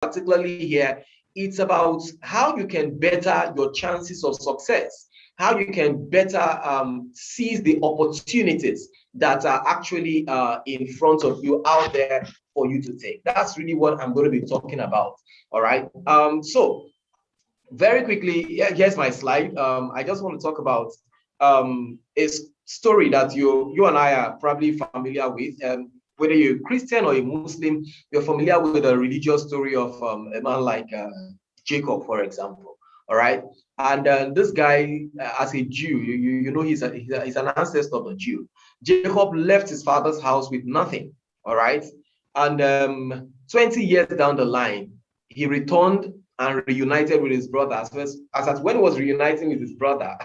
particularly here, it's about how you can better your chances of success, how you can better seize the opportunities that are actually in front of you out there for you to take. That's really what I'm going to be talking about. All right. So very quickly, here's my slide. I just want to talk about a story that you and I are probably familiar with. Whether you're a Christian or a Muslim, you're familiar with the religious story of a man like Jacob, for example. All right. And this guy, as a Jew, you know, he's an ancestor of a Jew. Jacob left his father's house with nothing. All right. And 20 years down the line, he returned and reunited with his brother. As when he was reuniting with his brother,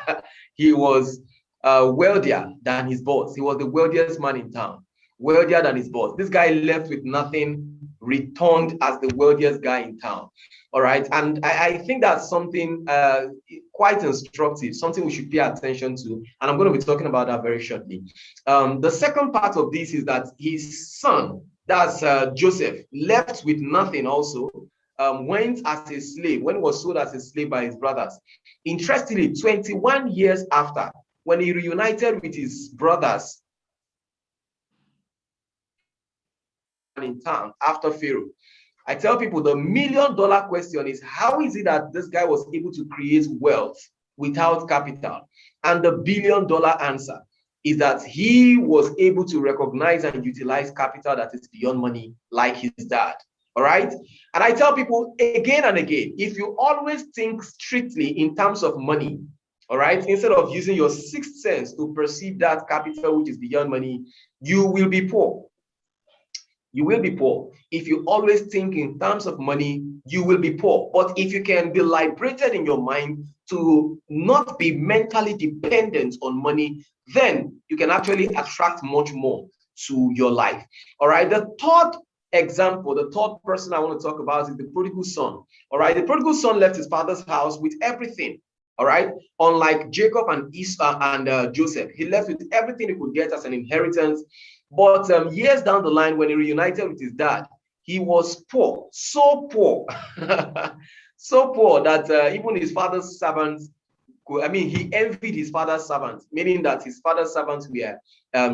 he was wealthier than his boss. He was the wealthiest man in town, wealthier than his boss. This guy left with nothing, returned as the wealthiest guy in town. All right. And I think that's something quite instructive, something we should pay attention to. And I'm going to be talking about that very shortly. The second part of this is that his son, that's Joseph, left with nothing also, went as a slave, when he was sold as a slave by his brothers. Interestingly, 21 years after, when he reunited with his brothers in town after Pharaoh, I tell people the $1 million question is, how is it that this guy was able to create wealth without capital? And the $1 billion answer is that he was able to recognize and utilize capital that is beyond money, like his dad. All right. And I tell people again and again, if you always think strictly in terms of money, all right, instead of using your sixth sense to perceive that capital which is beyond money, you will be poor. You will be poor. If you always think in terms of money, you will be poor. But if you can be liberated in your mind to not be mentally dependent on money, then you can actually attract much more to your life. All right. The third example, the third person I want to talk about is the prodigal son. All right. The prodigal son left his father's house with everything. All right. Unlike Jacob and Esau and Joseph, he left with everything he could get as an inheritance. But years down the line, when he reunited with his dad, he was poor, so poor, so poor that even his father's servants, he envied his father's servants, meaning that his father's servants were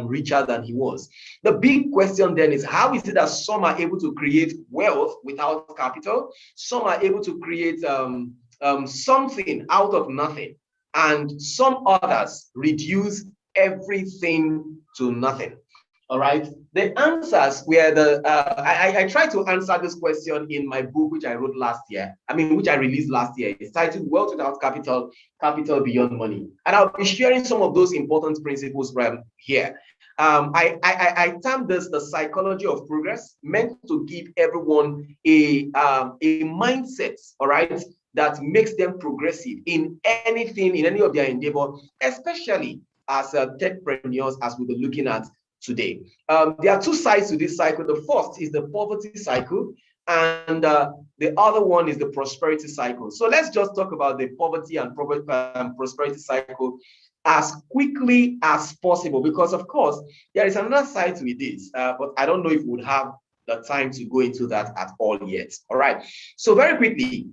richer than he was. The big question then is, how is it that some are able to create wealth without capital? Some are able to create something out of nothing, and some others reduce everything to nothing. All right. The answers were I tried to answer this question in my book, which I wrote last year. Which I released last year. It's titled Wealth Without Capital, Capital Beyond Money. And I'll be sharing some of those important principles from here. I termed this the psychology of progress, meant to give everyone a mindset, all right, that makes them progressive in anything, in any of their endeavor, especially as techpreneurs, as we'll be looking at today. There are two sides to this cycle. The first is the poverty cycle, and the other one is the prosperity cycle. So let's just talk about the poverty and prosperity cycle as quickly as possible, because of course there is another side to this, but I don't know if we would have the time to go into that at all yet. All right. So very quickly,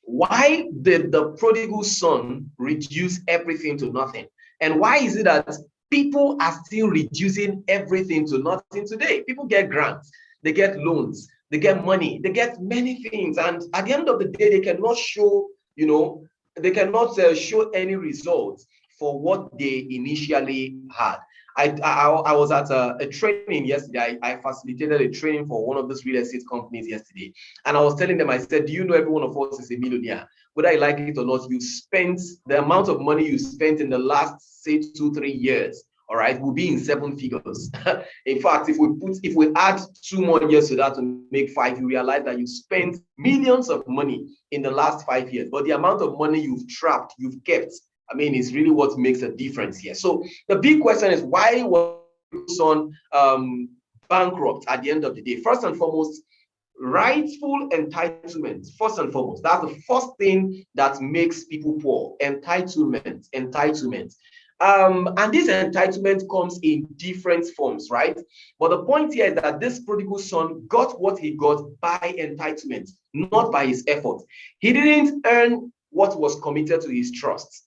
why did the prodigal son reduce everything to nothing? And why is it that people are still reducing everything to nothing today? People get grants, they get loans, they get money, they get many things. And at the end of the day, they cannot show, they cannot show any results for what they initially had. I was at a training yesterday. I facilitated a training for one of those real estate companies yesterday. And I was telling them, I said, do you know every one of us is a millionaire? Whether you like it or not, you spent the amount of money you spent in the last, say, 2-3 years, all right, will be in 7 figures. In fact, if we add 2 more years to that to make 5, you realize that you spent millions of money in the last 5 years. But the amount of money you've trapped, you've kept, is really what makes a difference here. So the big question is, why was son bankrupt at the end of the day? First and foremost, rightful entitlement. First and foremost, that's the first thing that makes people poor. Entitlement. And this entitlement comes in different forms, right? But the point here is that this prodigal son got what he got by entitlement, not by his effort. He didn't earn what was committed to his trust.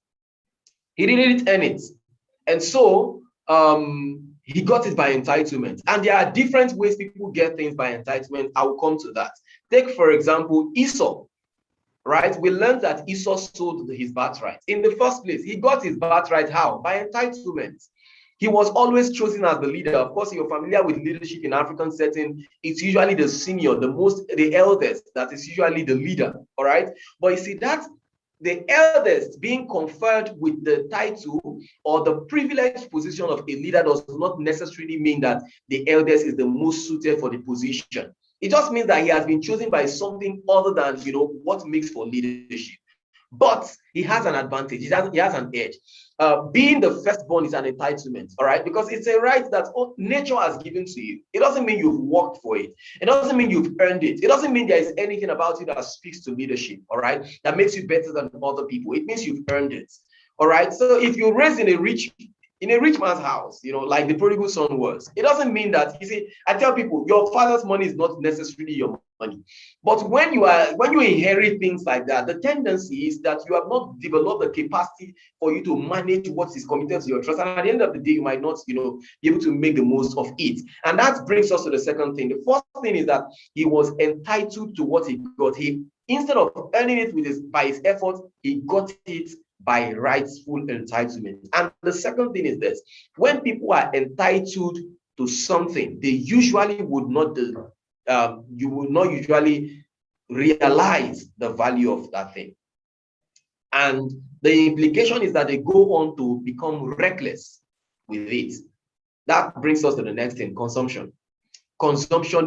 He didn't earn it. And so he got it by entitlement. And there are different ways people get things by entitlement. I will come to that. Take, for example, Esau. Right? We learned that Esau sold his birthright. In the first place, he got his birthright how? By entitlement. He was always chosen as the leader. Of course, you're familiar with leadership in African setting. It's usually the senior, the eldest that is usually the leader. All right. But you see that the eldest being conferred with the title or the privileged position of a leader does not necessarily mean that the eldest is the most suited for the position. It just means that he has been chosen by something other than, what makes for leadership. But he has an advantage. He has an edge. Being the firstborn is an entitlement, all right? Because it's a right that nature has given to you. It doesn't mean you've worked for it. It doesn't mean you've earned it. It doesn't mean there is anything about you that speaks to leadership, all right? That makes you better than other people. It means you've earned it, all right? So if you're raised in a rich man's house, like the prodigal son was, it doesn't mean that, I tell people, your father's money is not necessarily your money. But when you inherit things like that, the tendency is that you have not developed the capacity for you to manage what is committed to your trust. And at the end of the day, you might not, be able to make the most of it. And that brings us to the second thing. The first thing is that he was entitled to what he got. Instead of earning it by his effort, he got it by rightful entitlement. And the second thing is this: when people are entitled to something, they usually would not you will not usually realize the value of that thing. And the implication is that they go on to become reckless with it. That brings us to the next thing: consumption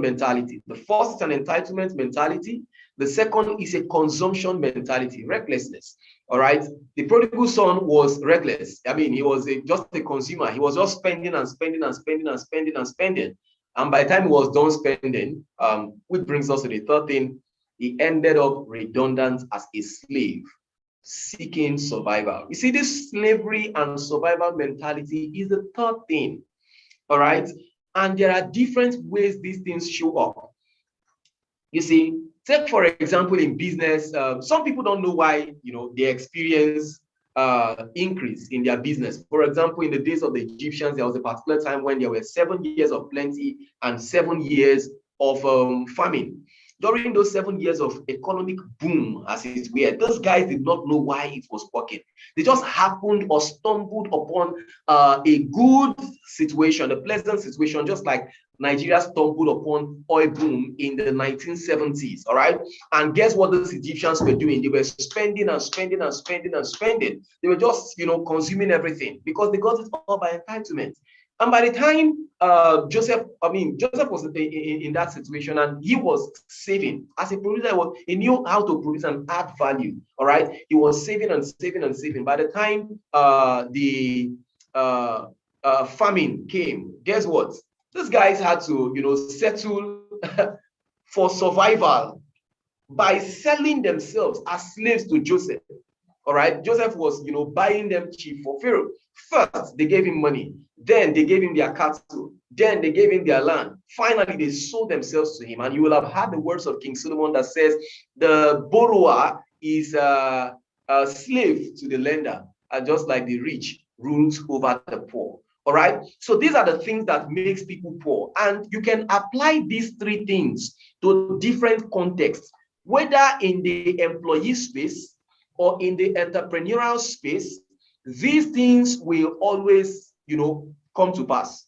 mentality. The first is an entitlement mentality. The second is a consumption mentality, recklessness. All right. The prodigal son was reckless. I mean, he was just a consumer. He was just spending and spending and spending and spending and spending. And by the time he was done spending, which brings us to the third thing, he ended up redundant as a slave, seeking survival. You see, this slavery and survival mentality is the third thing. All right. And there are different ways these things show up. You see, take for example, in business, some people don't know why, they experience increase in their business. For example, in the days of the Egyptians, there was a particular time when there were 7 years of plenty and 7 years of famine. During those 7 years of economic boom, as it were, those guys did not know why it was working. They just happened or stumbled upon a good situation, a pleasant situation, just like Nigeria stumbled upon oil boom in the 1970s, all right? And guess what those Egyptians were doing? They were spending and spending and spending and spending. They were just, consuming everything because they got it all by entitlement. And by the time Joseph was in that situation, and he was saving. As a producer, he knew how to produce and add value, all right? He was saving and saving and saving. By the time the famine came, guess what? These guys had to, settle for survival by selling themselves as slaves to Joseph. All right, Joseph was, buying them cheap for Pharaoh. First, they gave him money. Then they gave him their cattle. Then they gave him their land. Finally, they sold themselves to him. And you will have heard the words of King Solomon that says, the borrower is a slave to the lender, and just like the rich rules over the poor. All right. So these are the things that makes people poor. And you can apply these three things to different contexts, whether in the employee space or in the entrepreneurial space. These things will always, come to pass.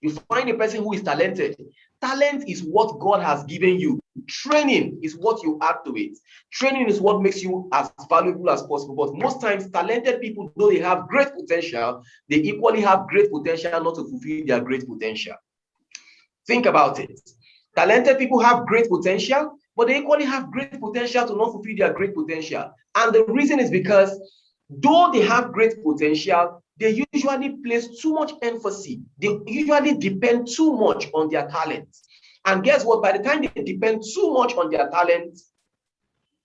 You find a person who is talented. Talent is what God has given you. Training is what you add to it. Training is what makes you as valuable as possible. But most times, talented people, though they have great potential, they equally have great potential not to fulfill their great potential. Think about it. Talented people have great potential, but they equally have great potential to not fulfill their great potential. And the reason is because though they have great potential, they usually place too much emphasis. They usually depend too much on their talents. And guess what? By the time they depend too much on their talents,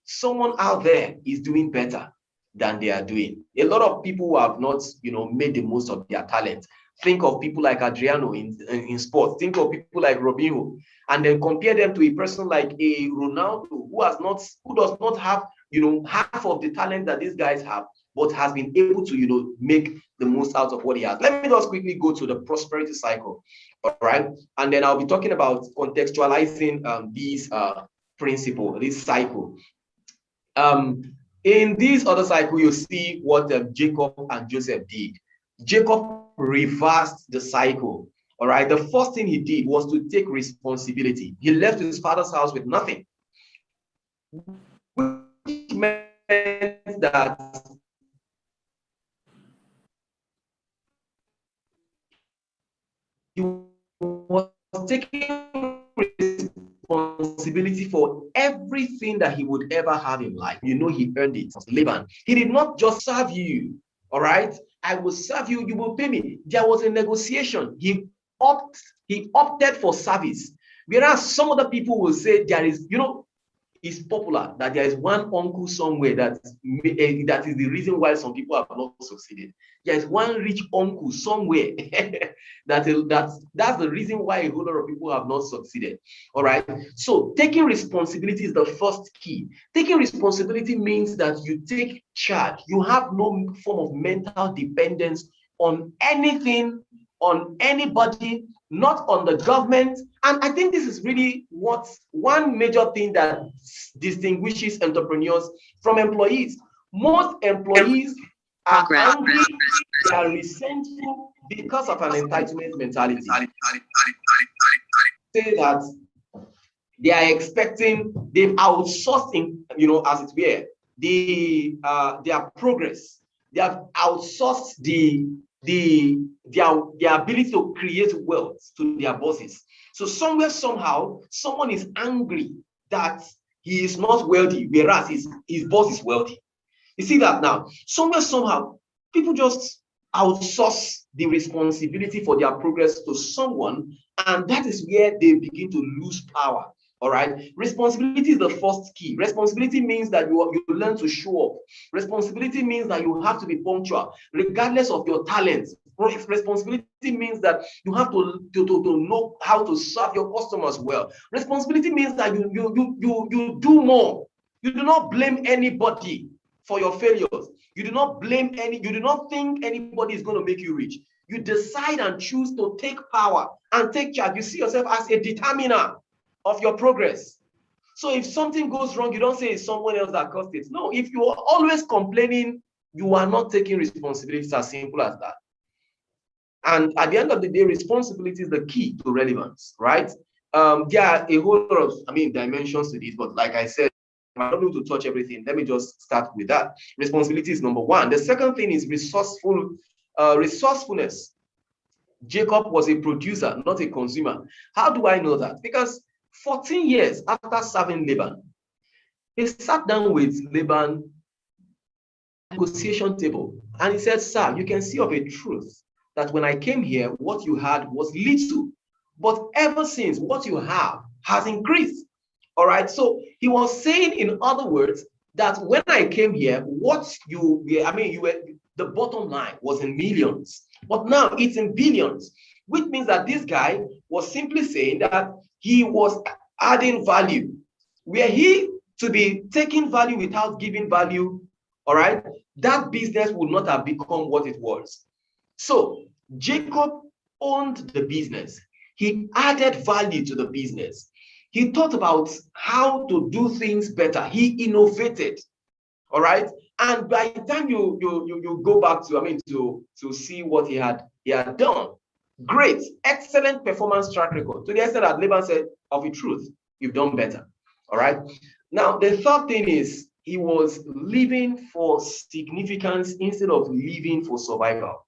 someone out there is doing better than they are doing. A lot of people who have not, made the most of their talent. Think of people like Adriano in sports. Think of people like Robinho, and then compare them to a person like a Ronaldo who does not have, half of the talent that these guys have, but has been able to, make the most out of what he has. Let me just quickly go to the prosperity cycle, all right? And then I'll be talking about contextualizing these principle, this cycle. In this other cycle, you see what Jacob and Joseph did. Jacob reversed the cycle. All right. The first thing he did was to take responsibility. He left his father's house with nothing, which meant that he was taking responsibility for everything that he would ever have in life. He earned it. Laban, he did not just serve you. All right. I will serve you. You will pay me. There was a negotiation. He opted for service. Whereas some other people will say there is, it's popular that there is one uncle somewhere that is the reason why some people have not succeeded. There is one rich uncle somewhere that's the reason why a whole lot of people have not succeeded. All right. So taking responsibility is the first key. Taking responsibility means that you take charge. You have no form of mental dependence on anything, on anybody, not on the government. And I think this is really one major thing that distinguishes entrepreneurs from employees. Most employees are angry, they are resentful because of an entitlement mentality. Say that they are expecting, they've outsourced, as it were, their progress. They have outsourced their ability to create wealth to their bosses. So somewhere, somehow, someone is angry that he is not wealthy, whereas his boss is wealthy. You see that now? Somewhere, somehow, people just outsource the responsibility for their progress to someone, and that is where they begin to lose power. All right. Responsibility is the first key. Responsibility means that you learn to show up. Responsibility means that you have to be punctual, regardless of your talents. Responsibility means that you have to know how to serve your customers well. Responsibility means that you do more. You do not blame anybody for your failures. You do not you do not think anybody is going to make you rich. You decide and choose to take power and take charge. You see yourself as a determiner of your progress. So if something goes wrong, you don't say it's someone else that caused it. No, if you are always complaining, you are not taking responsibility. It's as simple as that. And at the end of the day, responsibility is the key to relevance, right? There are a whole lot of, dimensions to this, but like I said, I'm not going to touch everything. Let me just start with that. Responsibility is number one. The second thing is resourcefulness. Jacob was a producer, not a consumer. How do I know that? Because 14 years after serving Laban, he sat down with Laban at the negotiation table, and he said, "Sir, you can see of a truth that when I came here, what you had was little, but ever since what you have has increased." All right. So he was saying, in other words, that when I came here, the bottom line was in millions, but now it's in billions, which means that this guy was simply saying that he was adding value. Were he to be taking value without giving value, all right, that business would not have become what it was. So Jacob owned the business. He added value to the business. He thought about how to do things better. He innovated. All right. And by the time you go back to see what he had done, great, excellent performance track record. To the extent that Laban said, of the truth, you've done better. All right. Now, the third thing is he was living for significance instead of living for survival.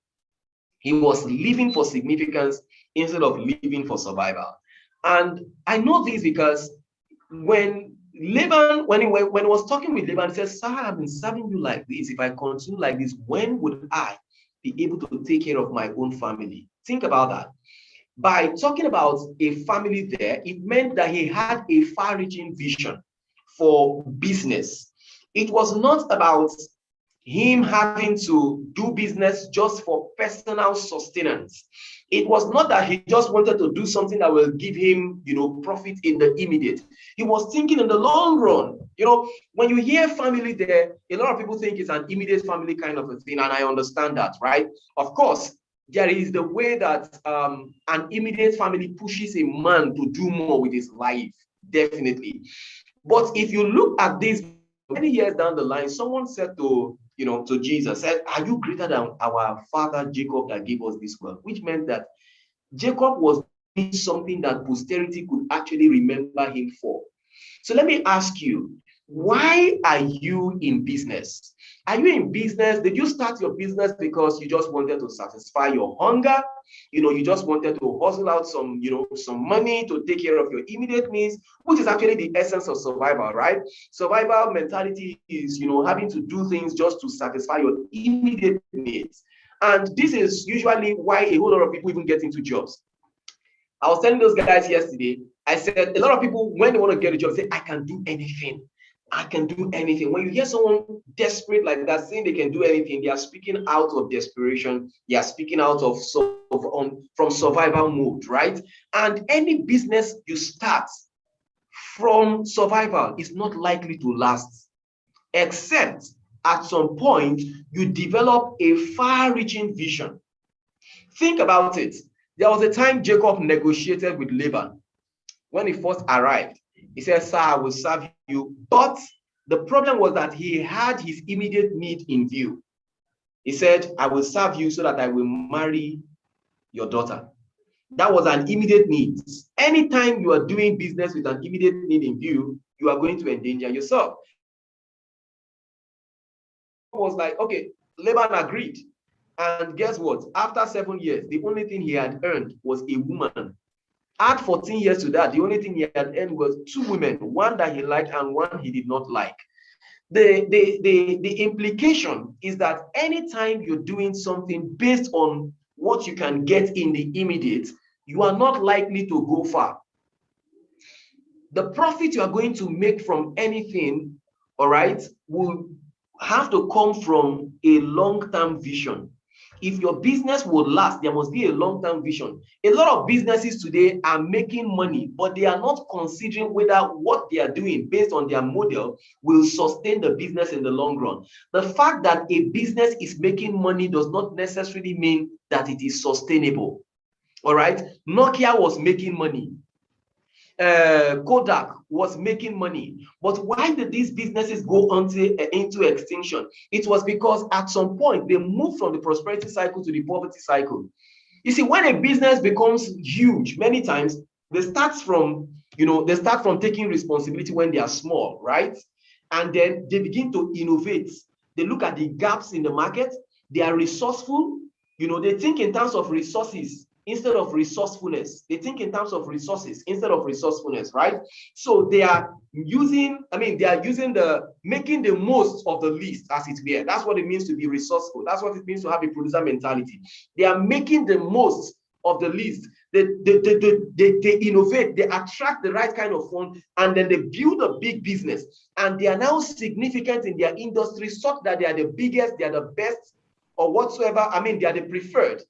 He was living for significance instead of living for survival. And I know this because when he was talking with Laban, he said, "Sir, I've been serving you like this. If I continue like this, when would I be able to take care of my own family?" Think about that. By talking about a family there, it meant that he had a far-reaching vision for business. It was not about him having to do business just for personal sustenance. It was not that he just wanted to do something that will give him, profit in the immediate. He was thinking in the long run. When you hear family there, a lot of people think it's an immediate family kind of a thing, and I understand that, right? Of course, there is the way that an immediate family pushes a man to do more with his life, definitely. But if you look at this many years down the line, someone said to Jesus, said, "Are you greater than our father Jacob that gave us this wealth?" Which meant that Jacob was doing something that posterity could actually remember him for. So let me ask you, why are you in business? Are you in business? Did you start your business because you just wanted to satisfy your hunger? You just wanted to hustle out some money to take care of your immediate needs, which is actually the essence of survival, right? Survival mentality is, having to do things just to satisfy your immediate needs. And this is usually why a whole lot of people even get into jobs. I was telling those guys yesterday, I said, a lot of people, when they want to get a job, say, I can do anything. I can do anything. When you hear someone desperate like that, saying they can do anything, they are speaking out of desperation. They are speaking out from survival mode, right? And any business you start from survival is not likely to last, except at some point you develop a far-reaching vision. Think about it. There was a time Jacob negotiated with Laban. When he first arrived, he said, "Sir, I will serve you." But the problem was that he had his immediate need in view. He said, "I will serve you so that I will marry your daughter." That was an immediate need. Anytime you are doing business with an immediate need in view, you are going to endanger yourself. It was like, okay, Laban agreed. And guess what? After 7 years, the only thing he had earned was a woman. Add 14 years to that, the only thing he had earned was 2 women, one that he liked and one he did not like. The implication is that anytime you're doing something based on what you can get in the immediate, you are not likely to go far. The profit you are going to make from anything, all right, will have to come from a long-term vision. If your business will last, there must be a long-term vision. A lot of businesses today are making money, but they are not considering whether what they are doing based on their model will sustain the business in the long run. The fact that a business is making money does not necessarily mean that it is sustainable. All right, Nokia was making money. Kodak was making money. But why did these businesses go into extinction? It was because at some point they moved from the prosperity cycle to the poverty cycle. You see, when a business becomes huge, many times they start from taking responsibility when they are small, right? And then they begin to innovate. They look at the gaps in the market. They are resourceful. They think in terms of resources instead of resourcefulness. They think in terms of resources instead of resourcefulness, right? So they are making the most of the least, as it were. That's what it means to be resourceful. That's what it means to have a producer mentality. They are making the most of the least. They innovate, they attract the right kind of fund, and then they build a big business. And they are now significant in their industry, such that they are the biggest, they are the best, or whatsoever. They are the preferred.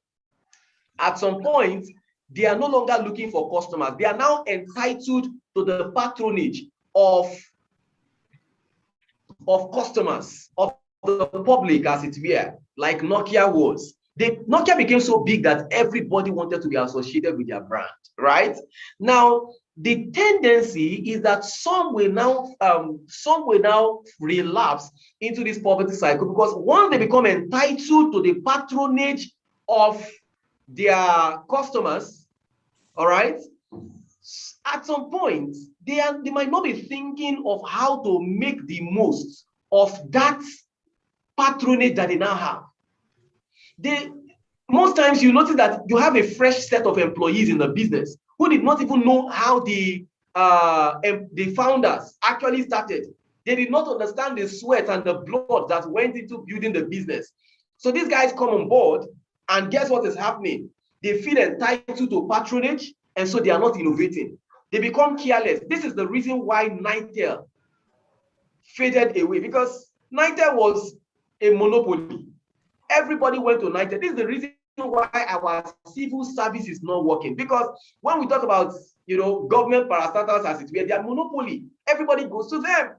At some point, they are no longer looking for customers. They are now entitled to the patronage of customers, of the public, as it were, like Nokia was. Nokia became so big that everybody wanted to be associated with their brand, right? Now, the tendency is that some will now relapse into this poverty cycle, because once they become entitled to the patronage of their customers, all right, at some point they might not be thinking of how to make the most of that patronage that they now have. Most times you notice that you have a fresh set of employees in the business who did not even know how the founders actually started. They did not understand the sweat and the blood that went into building the business. So these guys come on board, and guess what is happening? They feel entitled to patronage, and so they are not innovating. They become careless. This is the reason why Nitel faded away, because Nitel was a monopoly. Everybody went united. This is the reason why our civil service is not working. Because when we talk about, government parastatals as it were, they are monopoly. Everybody goes to them.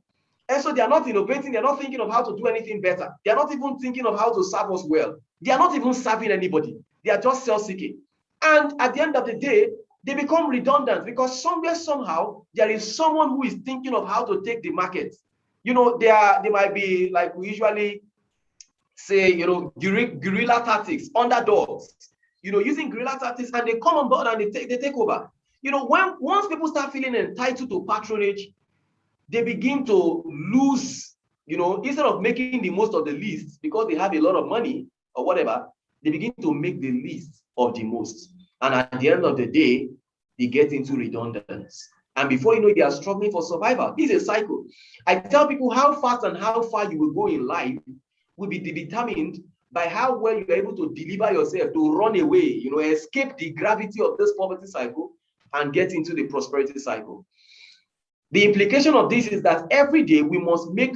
And so they are not innovating. They're not thinking of how to do anything better. They are not even thinking of how to serve us well. They are not even serving anybody. They are just self-seeking. And at the end of the day, they become redundant because somewhere, somehow, there is someone who is thinking of how to take the market. They might be, like we usually say, guerrilla tactics, underdogs, using guerrilla tactics, and they come on board and they take over. Once people start feeling entitled to patronage, they begin to lose, instead of making the most of the least because they have a lot of money or whatever, they begin to make the least of the most. And at the end of the day, they get into redundance. And before you know it, they are struggling for survival. This is a cycle. I tell people how fast and how far you will go in life will be determined by how well you are able to deliver yourself, to run away, escape the gravity of this poverty cycle and get into the prosperity cycle. The implication of this is that every day we must make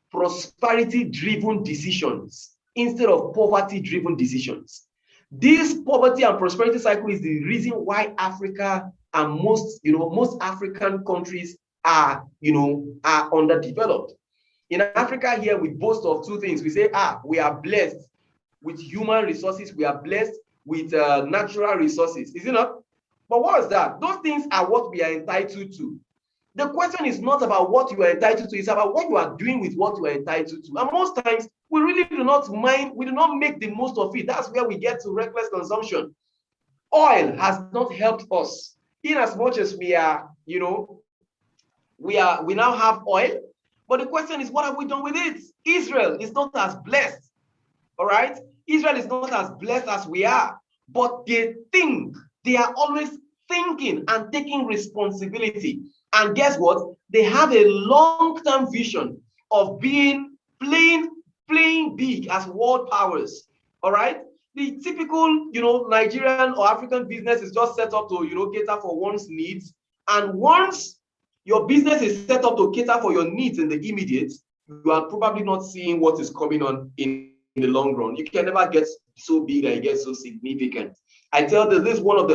prosperity-driven decisions instead of poverty-driven decisions. This poverty and prosperity cycle is the reason why Africa and most African countries are underdeveloped. In Africa here, we boast of two things. We say, we are blessed with human resources. We are blessed with natural resources. Is it not? But what is that? Those things are what we are entitled to. The question is not about what you are entitled to. It's about what you are doing with what you are entitled to. And most times, we really do not mind. We do not make the most of it. That's where we get to reckless consumption. Oil has not helped us. In as much as we are, we now have oil. But the question is, what have we done with it? Israel is not as blessed. All right? Israel is not as blessed as we are. But they are always thinking and taking responsibility. And guess what? They have a long-term vision of playing big as world powers. All right? The typical, Nigerian or African business is just set up to, cater for one's needs. And once your business is set up to cater for your needs in the immediate, you are probably not seeing what is coming on in the long run. You can never get so big and get so significant. I tell people this is one of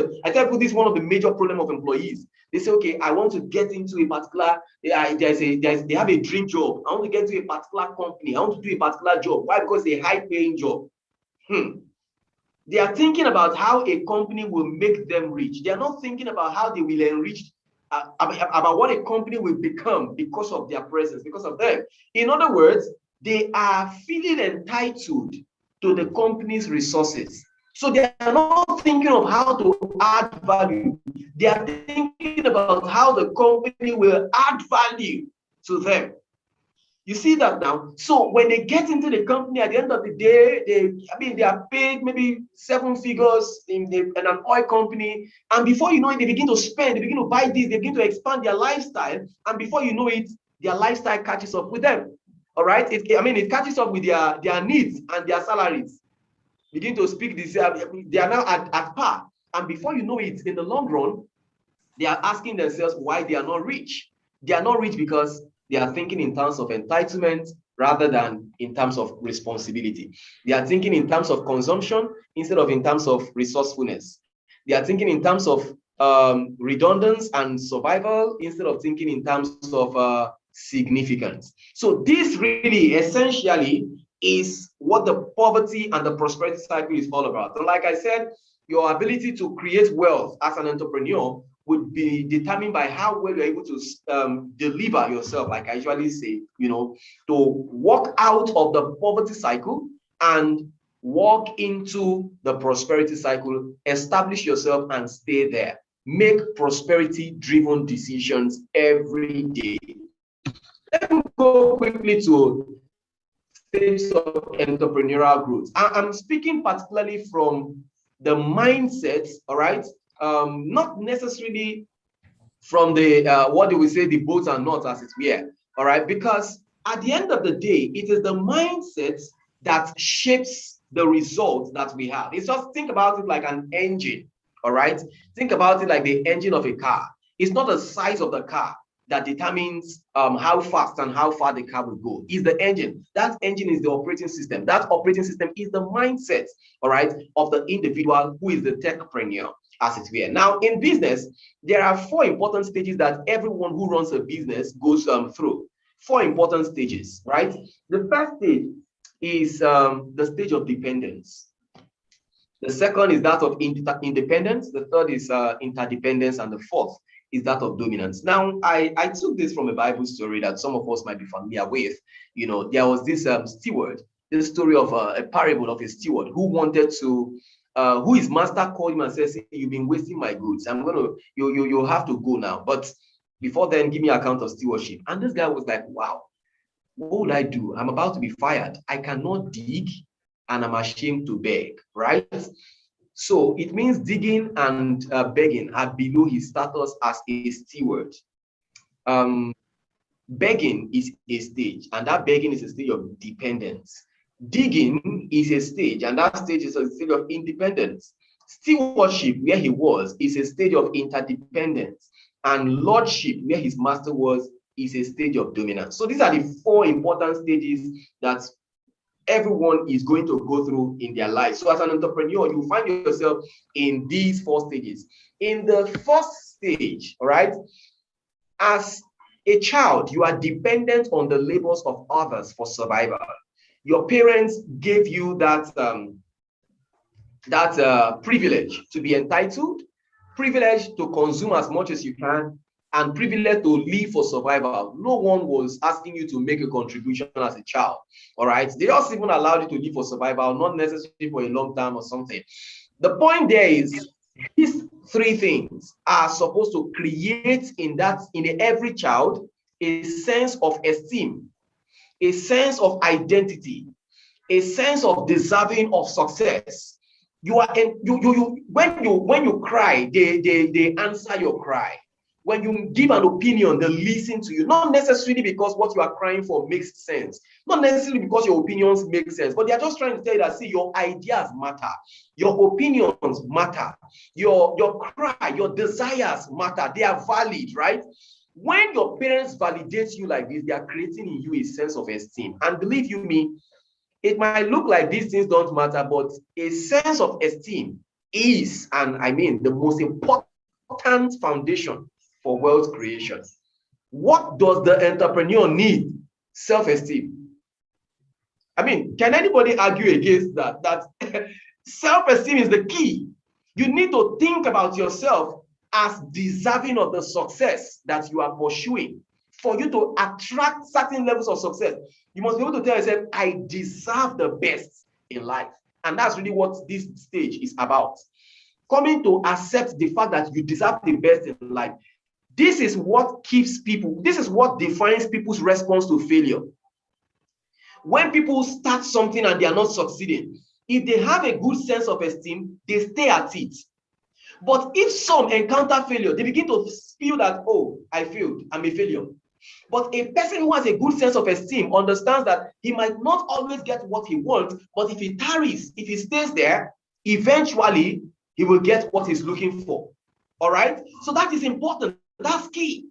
the major problem of employees. They say, okay, I want to get into a particular, they have a dream job. I want to get to a particular company. I want to do a particular job. Why? Because it's a high-paying job. They are thinking about how a company will make them rich. They are not thinking about how they will enrich, about what a company will become because of their presence, because of them. In other words, they are feeling entitled to the company's resources. So they are not thinking of how to add value. They are thinking about how the company will add value to them. You see that now? So when they get into the company at the end of the day, they are paid maybe 7 figures in an oil company. And before you know it, they begin to spend, they begin to buy this, they begin to expand their lifestyle. And before you know it, their lifestyle catches up with them. All right? It catches up with their needs and their salaries. Begin to speak this, they are now at par. And before you know it, in the long run, they are asking themselves why they are not rich. They are not rich because they are thinking in terms of entitlement rather than in terms of responsibility. They are thinking in terms of consumption instead of in terms of resourcefulness. They are thinking in terms of redundance and survival instead of thinking in terms of significance. So this really essentially is what the poverty and the prosperity cycle is all about. And like I said, your ability to create wealth as an entrepreneur would be determined by how well you're able to deliver yourself, like I usually say, to walk out of the poverty cycle and walk into the prosperity cycle, establish yourself and stay there. Make prosperity-driven decisions every day. Let me go quickly to stages of entrepreneurial growth. I'm speaking particularly from the mindset, all right? Not necessarily from the, what do we say, the boats and not as it were, all right? Because at the end of the day, it is the mindset that shapes the results that we have. It's just, think about it like an engine, all right? Think about it like the engine of a car. It's not the size of the car. that determines how fast and how far the car will go. Is the engine. That engine is the operating system. That operating system is the mindset, all right, of the individual who is the techpreneur, as it were. Now, in business, there are 4 important stages that everyone who runs a business goes through. 4 important stages, right? The first stage is the stage of dependence. The second is that of independence. The third is interdependence. And the fourth is that of dominance. Now, I took this from a Bible story that some of us might be familiar with. You know, there was this steward, this story of a parable of a steward who wanted to, who his master called him and says, "You've been wasting my goods. I'm going to, you have to go now. But before then, give me an account of stewardship." And this guy was like, wow, what would I do? I'm about to be fired. I cannot dig and I'm ashamed to beg, right? So it means digging and begging are below his status as a steward. Begging is a stage, and that begging is a stage of dependence. Digging is a stage, and that stage is a stage of independence. Stewardship, where he was, is a stage of interdependence. And lordship, where his master was, is a stage of dominance. So these are the 4 important stages that everyone is going to go through in their life. So as an entrepreneur, you find yourself in these 4 stages. In the first stage, all right, as a child, you are dependent on the labors of others for survival. Your parents gave you that privilege to be entitled, privilege to consume as much as you can, and privilege to live for survival. No one was asking you to make a contribution as a child, all right? They just even allowed you to live for survival, not necessarily for a long time or something. The point there is, these 3 things are supposed to create in every child a sense of esteem, a sense of identity, a sense of deserving of success. You are when you cry, they answer your cry. When you give an opinion, they listen to you, not necessarily because what you are crying for makes sense, not necessarily because your opinions make sense, but they are just trying to tell you that, see, your ideas matter, your opinions matter, your cry, your desires matter, they are valid, right? When your parents validate you like this, they are creating in you a sense of esteem. And believe you me, it might look like these things don't matter, but a sense of esteem is, and I mean, the most important foundation for wealth creation. What does the entrepreneur need? Self-esteem. I mean, can anybody argue against that? That self-esteem is the key. You need to think about yourself as deserving of the success that you are pursuing. For you to attract certain levels of success, you must be able to tell yourself, I deserve the best in life. And that's really what this stage is about. Coming to accept the fact that you deserve the best in life. This is what keeps people, this is what defines people's response to failure. When people start something and they are not succeeding, if they have a good sense of esteem, they stay at it. But if some encounter failure, they begin to feel that, oh, I failed, I'm a failure. But a person who has a good sense of esteem understands that he might not always get what he wants, but if he tarries, if he stays there, eventually he will get what he's looking for. All right? So that is important. That's key.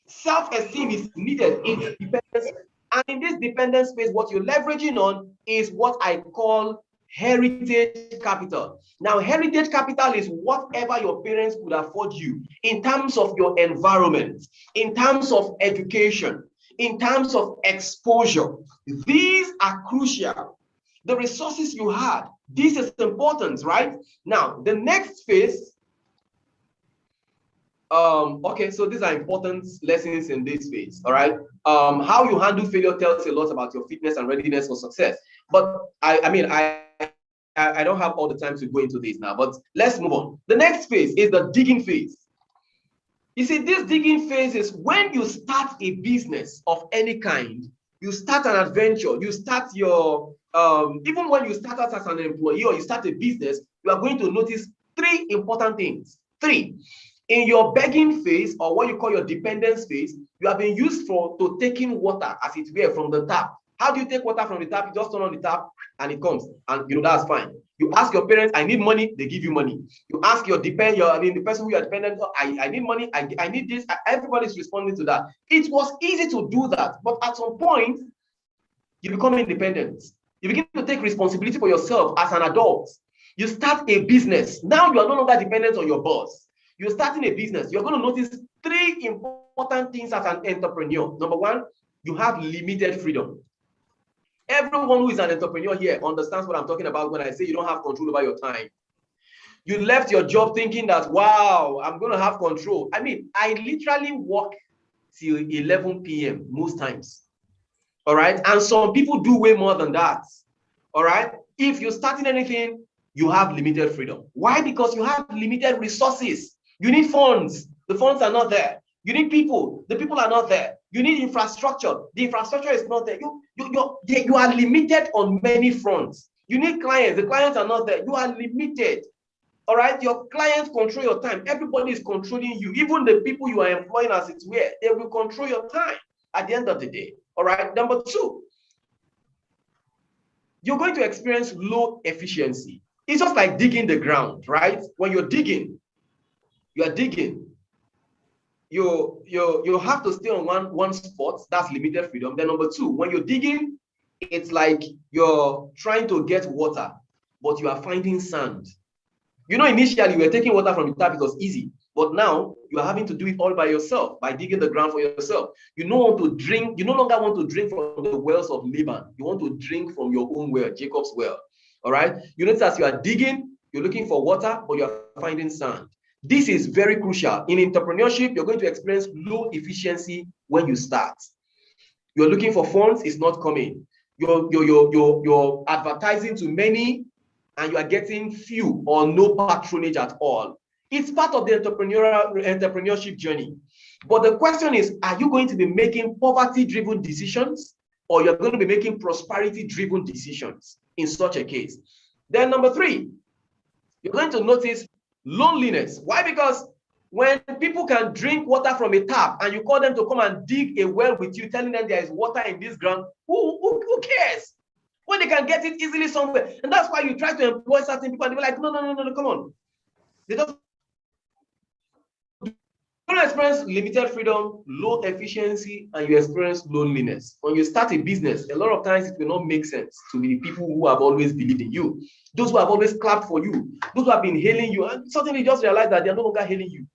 Self-esteem is needed in dependence. And in this dependence space, what you're leveraging on is what I call heritage capital. Now, heritage capital is whatever your parents could afford you in terms of your environment, in terms of education, in terms of exposure. These are crucial. The resources you had, this is important, right? Now, the next phase. Okay, so these are important lessons in this phase, all right? How you handle failure tells a lot about your fitness and readiness for success. But I don't have all the time to go into this now, but let's move on. The next phase is the digging phase. You see, this digging phase is when you start a business of any kind, you start an adventure, you start your, even when you start out as an employee or you start a business, you are going to notice 3 important things. 3. In your begging phase, or what you call your dependence phase, you have been used to taking water, as it were, from the tap How do you take water from the tap? You just turn on the tap and it comes, and that's fine. You ask your parents, I need money, they give you money. You ask the person who you are dependent on, I need money, I need this. Everybody's responding to that. It was easy to do that, but at some point, you become independent. You begin to take responsibility for yourself as an adult. You start a business. Now you are no longer dependent on your boss. You're starting a business. You're going to notice 3 important things as an entrepreneur. Number 1, you have limited freedom. Everyone who is an entrepreneur here understands what I'm talking about when I say you don't have control over your time. You left your job thinking that, wow, I'm going to have control. I mean, I literally work till 11 p.m. most times. All right. And some people do way more than that. All right. If you're starting anything, you have limited freedom. Why? Because you have limited resources. You need funds. The funds are not there. You need people. The people are not there. You need infrastructure. The infrastructure is not there. You are limited on many fronts. You need clients. The clients are not there. You are limited. All right. Your clients control your time. Everybody is controlling you. Even the people you are employing as it were, they will control your time at the end of the day. All right. Number 2, you're going to experience low efficiency. It's just like digging the ground, right? When you're digging, you have to stay on one spot. That's limited freedom. Then number 2, when you're digging, it's like you're trying to get water, but you are finding sand. Initially you were taking water from the tap, it was easy, but now you are having to do it all by yourself, by digging the ground for yourself. You no longer want to drink from the wells of Laban. You want to drink from your own well, Jacob's well. All right. You notice as you are digging, you're looking for water, but you're finding sand. This is very crucial. In entrepreneurship, you're going to experience low efficiency when you start. You're looking for funds, it's not coming. You're advertising to many, and you are getting few or no patronage at all. It's part of the entrepreneurship journey. But the question is, are you going to be making poverty-driven decisions, or you're going to be making prosperity-driven decisions in such a case? Then number 3, you're going to notice loneliness. Why? Because when people can drink water from a tap and you call them to come and dig a well with you, telling them there is water in this ground, who cares? When they can get it easily somewhere. And that's why you try to employ certain people and they're like, no, come on. They just experience limited freedom, low efficiency, and you experience loneliness. When you start a business, a lot of times it will not make sense to the people who have always believed in you, those who have always clapped for you, those who have been hailing you, and suddenly you just realize that they are no longer hailing you.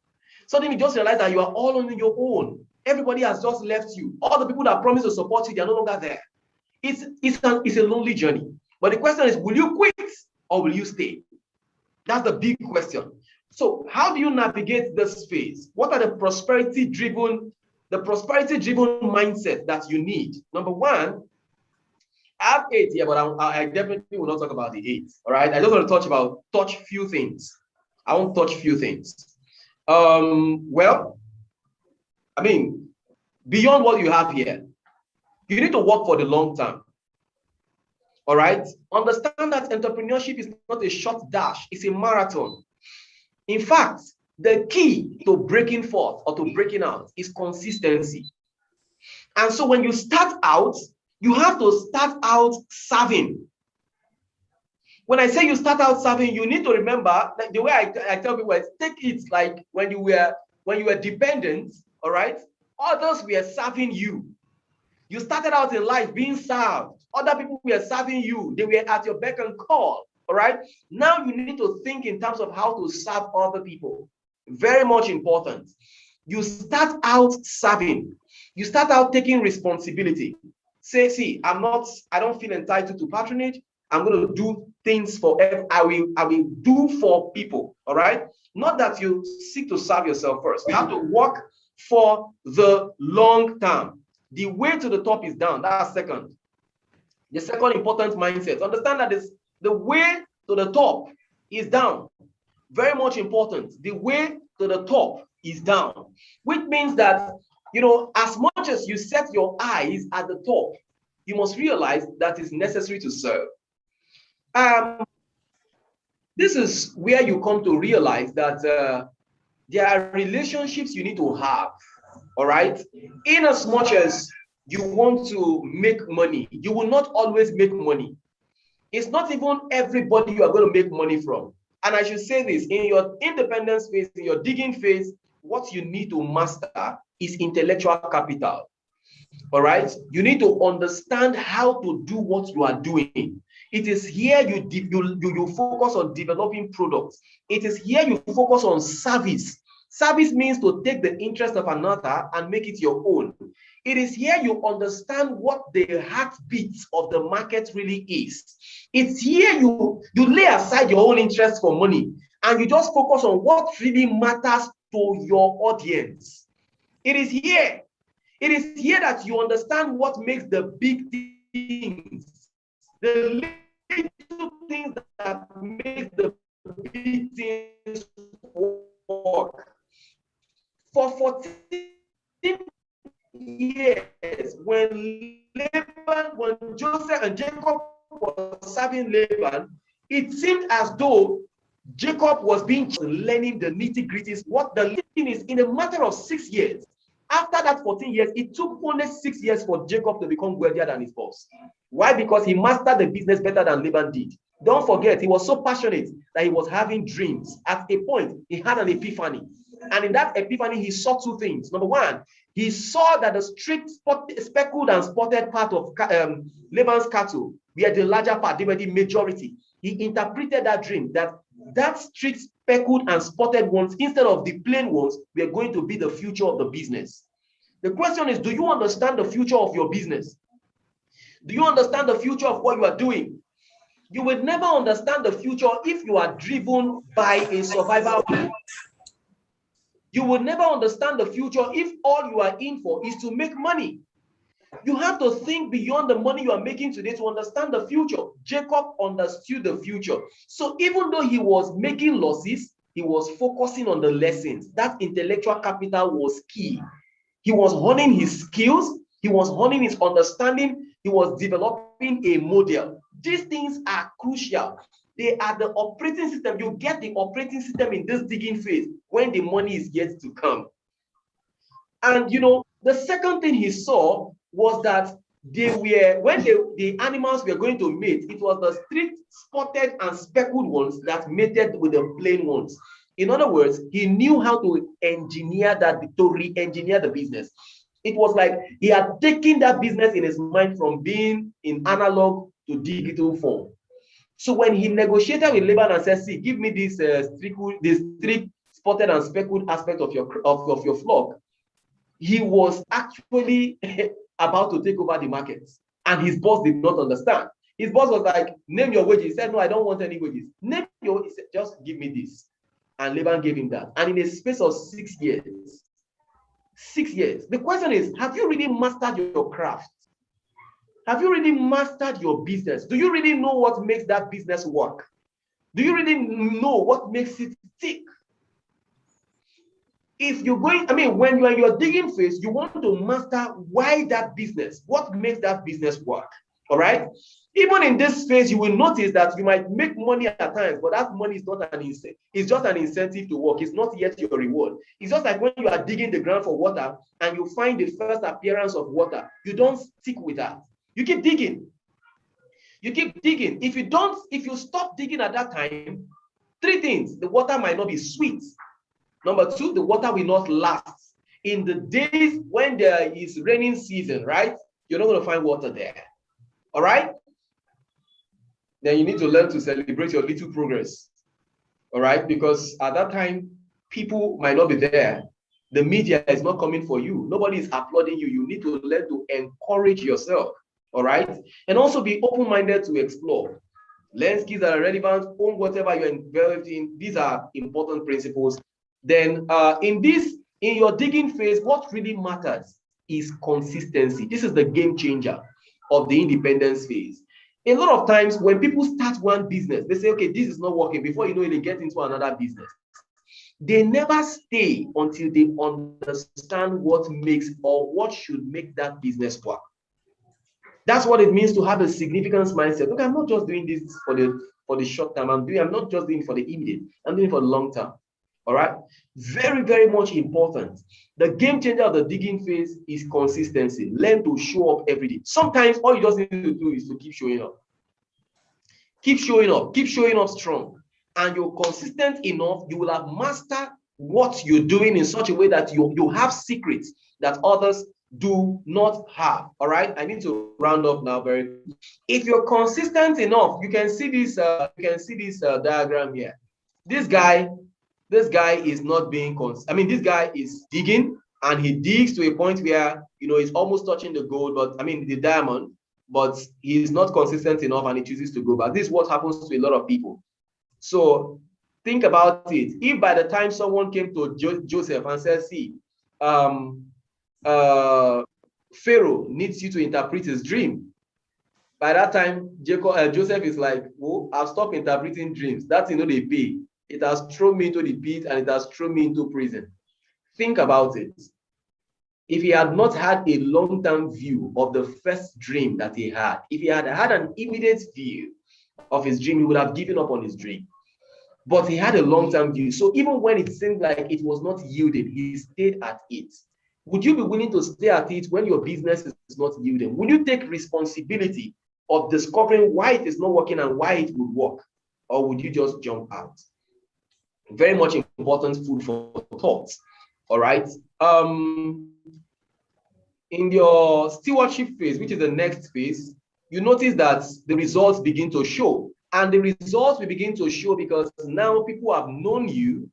Suddenly you just realize that you are all on your own. Everybody has just left you. All the people that promised to support you, they are no longer there. It's a lonely journey. But the question is, will you quit or will you stay? That's the big question. So how do you navigate this phase? What are the prosperity-driven mindset that you need? Number 1, I have 8 here, but I definitely will not talk about the 8. All right. I just want to touch few things. I won't touch few things. Well, I mean, beyond what you have here, you need to work for the long term. All right. Understand that entrepreneurship is not a short dash, it's a marathon. In fact, the key to breaking forth or to breaking out is consistency. And so when you start out, you have to start out serving. When I say you start out serving, you need to remember that the way I tell people is, take it like when you were dependent, all right? Others were serving you. You started out in life being served. Other people were serving you. They were at your beck and call. All right. Now you need to think in terms of how to serve other people. Very much important. You start out serving. You start out taking responsibility. Say, see, I don't feel entitled to patronage. I'm going to do things for I will do for people. All right. Not that you seek to serve yourself first. You have to work for the long term. The way to the top is down. That's second. The second important mindset. Understand that the way to the top is down. Very much important. The way to the top is down, which means that, as much as you set your eyes at the top, you must realize that it's necessary to serve. This is where you come to realize that there are relationships you need to have. All right. In as much as you want to make money. You will not always make money. It's not even everybody you are going to make money from. And I should say this, in your independence phase, in your digging phase, what you need to master is intellectual capital. All right? You need to understand how to do what you are doing. It is here you focus on developing products. It is here you focus on service. Service means to take the interest of another and make it your own. It is here you understand what the heartbeat of the market really is. It's here you lay aside your own interest for money and you just focus on what really matters to your audience. It is here that you understand what makes the big things, the little things that make the big things work. For 14 years, when Joseph and Jacob were serving Laban, it seemed as though Jacob was learning the nitty-gritties. What the thing is, in a matter of 6 years, after that 14 years, it took only 6 years for Jacob to become wealthier than his boss. Why? Because he mastered the business better than Laban did. Don't forget, he was so passionate that he was having dreams. At a point, he had an epiphany. And in that epiphany, he saw two things. Number one, he saw that the strict, speckled and spotted part of Laban's cattle were the larger part, they were the majority. He interpreted that dream that strict, speckled and spotted ones, instead of the plain ones, were going to be the future of the business. The question is, do you understand the future of your business? Do you understand the future of what you are doing? You will never understand the future if you are driven by a survival mode. You will never understand the future if all you are in for is to make money. You have to think beyond the money you are making today to understand the future. Jacob understood the future. So even though he was making losses, he was focusing on the lessons. That intellectual capital was key. He was honing his skills. He was honing his understanding. He was developing a model. These things are crucial. They are the operating system. You get the operating system in this digging phase when the money is yet to come. And the second thing he saw was that the animals were going to mate, it was the strict, spotted and speckled ones that mated with the plain ones. In other words, he knew how to engineer re-engineer the business. It was like he had taken that business in his mind from being in analog to digital form. So when he negotiated with Laban and said, "See, give me this strict, spotted and speckled aspect of your flock," he was actually about to take over the market. And his boss did not understand. His boss was like, "Name your wages." He said, "No, I don't want any wages." "Name your wages." He said, "Just give me this." And Laban gave him that. And in a space of 6 years, 6 years. The question is, have you really mastered your craft? Have you really mastered your business? Do you really know what makes that business work? Do you really know what makes it tick? If you're going, when you're in your digging phase, you want to master why that business, what makes that business work. All right. Even in this phase, you will notice that you might make money at times, but that money is not an incentive. It's just an incentive to work. It's not yet your reward. It's just like when you are digging the ground for water and you find the first appearance of water, you don't stick with that. You keep digging. You keep digging. If you stop digging at that time, 3 things: the water might not be sweet. Number 2, the water will not last. In the days when there is raining season, right? You're not going to find water there. All right? Then you need to learn to celebrate your little progress. All right? Because at that time, people might not be there. The media is not coming for you. Nobody is applauding you. You need to learn to encourage yourself. All right? And also be open-minded to explore. Learn skills that are relevant, own whatever you're involved in. These are important principles. Then in your digging phase, what really matters is consistency. This is the game changer of the independence phase. A lot of times when people start one business, they say, "Okay, this is not working." Before you know it, they get into another business. They never stay until they understand what makes or what should make that business work. That's what it means to have a significance mindset. Okay, I'm not just doing this for the short term. I'm not just doing it for the immediate. I'm doing it for the long term. All right. Very, very much important. The game changer of the digging phase is consistency. Learn to show up every day. Sometimes all you just need to do is to keep showing up. Keep showing up strong. And you're consistent enough, you will have mastered what you're doing in such a way that you have secrets that others do not have. All right. I need to round up now very quickly. If you're consistent enough, you can see this diagram here. This guy is not being this guy is digging, and he digs to a point where he's almost touching the gold, but the diamond, but he's not consistent enough and he chooses to go back. This is what happens to a lot of people. So think about it. If by the time someone came to Joseph and said, see, Pharaoh needs you to interpret his dream, by that time Joseph is like, oh, I've stopped interpreting dreams. That's they pay. It has thrown me into the pit and it has thrown me into prison. Think about it. If he had not had a long-term view of the first dream that he had, if he had had an immediate view of his dream, he would have given up on his dream. But he had a long-term view. So even when it seemed like it was not yielding, he stayed at it. Would you be willing to stay at it when your business is not yielding? Will you take responsibility of discovering why it is not working and why it would work? Or would you just jump out? Very much important food for thought. All right. In your stewardship phase, which is the next phase, you notice that the results begin to show. And the results will begin to show because now people have known you,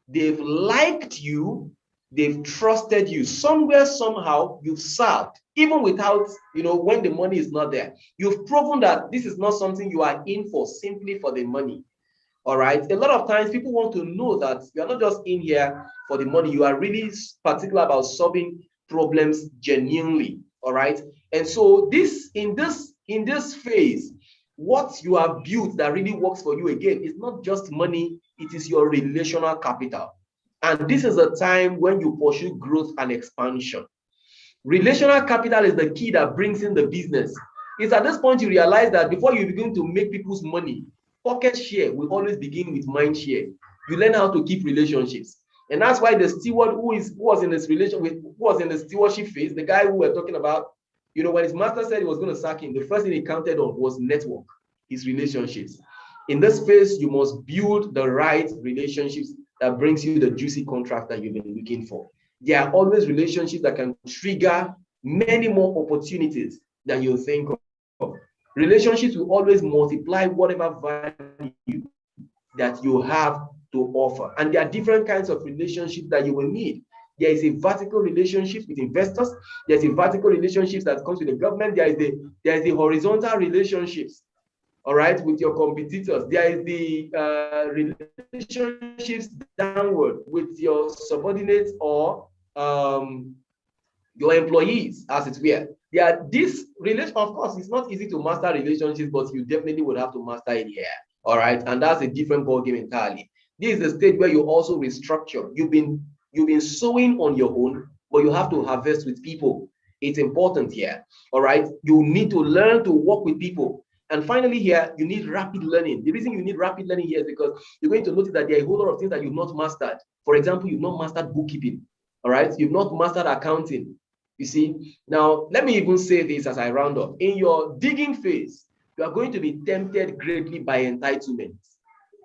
they've liked you, they've trusted you. Somewhere, somehow, you've served, even without, when the money is not there. You've proven that this is not something you are in for simply for the money. All right. A lot of times people want to know that you are not just in here for the money. You are really particular about solving problems genuinely. All right. And so in this phase, what you have built that really works for you again is not just money, it is your relational capital. And this is a time when you pursue growth and expansion. Relational capital is the key that brings in the business. It's at this point you realize that before you begin to make people's money, pocket share will always begin with mind share. You learn how to keep relationships. And that's why the steward who was in the stewardship phase, the guy who we're talking about, when his master said he was going to sack him, the first thing he counted on was network, his relationships. In this phase, you must build the right relationships that brings you the juicy contract that you've been looking for. There are always relationships that can trigger many more opportunities than you think of. Relationships will always multiply whatever value that you have to offer. And there are different kinds of relationships that you will need. There is a vertical relationship with investors. There's a vertical relationship that comes with the government. There is the horizontal relationships, all right, with your competitors. There is the relationships downward with your subordinates or your employees, as it were. This relation, of course, it's not easy to master relationships, but you definitely would have to master it here. All right, and that's a different ballgame entirely. This is the stage where you also restructure. You've been sowing on your own, but you have to harvest with people. It's important here. All right, you need to learn to work with people. And finally, here you need rapid learning. The reason you need rapid learning here is because you're going to notice that there are a whole lot of things that you've not mastered. For example, you've not mastered bookkeeping. All right, you've not mastered accounting. You see, now let me even say this as I round up. In your digging phase, you are going to be tempted greatly by entitlement.